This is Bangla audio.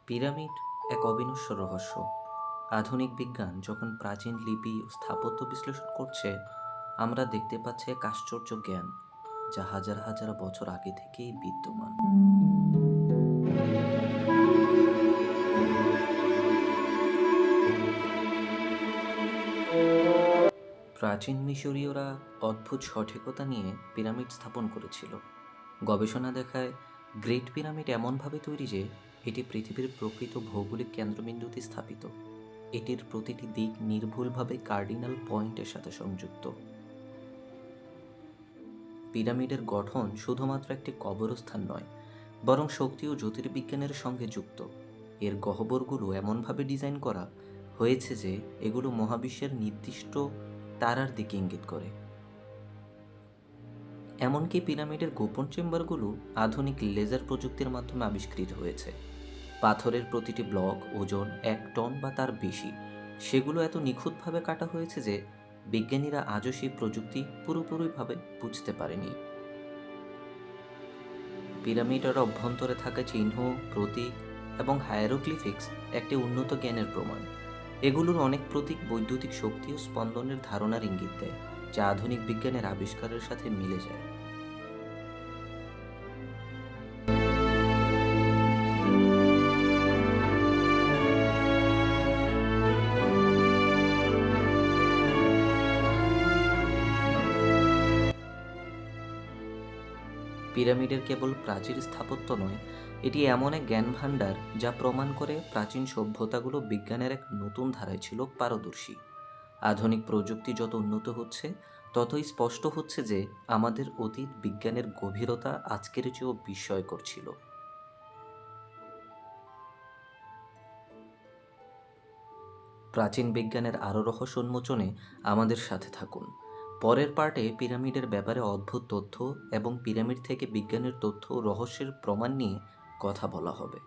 পিরামিড এক অবিনশ্বর রহস্য। আধুনিক বিজ্ঞান যখন প্রাচীন লিপি ও স্থাপত্য বিশ্লেষণ করছে, আমরা দেখতে পাচ্ছি এক আশ্চর্য জ্ঞান যা হাজার হাজার বছর আগে থেকেই বিদ্যমান। প্রাচীন মিশরীয়রা অদ্ভুত সঠিকতা নিয়ে পিরামিড স্থাপন করেছিল। গবেষণা দেখায় গ্রেট পিরামিড এমনভাবে তৈরি যে এটি পৃথিবীর প্রকৃত ভৌগোলিক কেন্দ্রবিন্দুতে স্থাপিত। এটির প্রতিটি দিক নির্ভুলভাবে কার্ডিনাল পয়েন্টের সাথে সংযুক্ত। পিরামিডের গঠন শুধুমাত্র একটি কবরস্থান নয়, বরং শক্তি ও জ্যোতির্বিজ্ঞানের সঙ্গে যুক্ত। এর গহ্বরগুলো এমনভাবে ডিজাইন করা হয়েছে যে এগুলো মহাবিশ্বের নির্দিষ্ট তারার দিকে ইঙ্গিত করে। এমনকি পিরামিডের গোপন চেম্বারগুলো আধুনিক লেজার প্রযুক্তির মাধ্যমে আবিষ্কৃত হয়েছে। পাথরের প্রতিটি ব্লক ওজন 1 টন বা তার বেশি। সেগুলো এত নিখুঁতভাবে কাটা হয়েছে যে বিজ্ঞানীরা আজও সেই প্রযুক্তি পুরোপুরিভাবে বুঝতে পারেনি। পিরামিডের অভ্যন্তরে থাকা চিহ্ন, প্রতীক এবং হায়ারোগ্লিফিক্স একটি উন্নত জ্ঞানের প্রমাণ। এগুলোর অনেক প্রতীক বৈদ্যুতিক শক্তি ও স্পন্দনের ধারণার ইঙ্গিত দেয়, যা আধুনিক বিজ্ঞানের আবিষ্কারের সাথে মিলে যায়। পিরামিডের কেবল প্রাচীর স্থাপত্য নয়, এটি এমন এক জ্ঞান ভাণ্ডার যা প্রমাণ করে প্রাচীন সভ্যতাগুলো বিজ্ঞানের এক নতুন ধারায় ছিল পারদর্শী। আধুনিক প্রযুক্তি যত উন্নত হচ্ছে, ততই স্পষ্ট হচ্ছে যে আমাদের অতীত বিজ্ঞানের গভীরতা আজকের চেয়েও বিস্ময়কর ছিল। প্রাচীন বিজ্ঞানের আরও রহস্য উন্মোচনে আমাদের সাথে থাকুন। পরের পার্টে পিরামিডের ব্যাপারে অদ্ভুত তথ্য এবং পিরামিড থেকে বিজ্ঞানের তথ্য ও রহস্যের প্রমাণ নিয়ে কথা বলা হবে।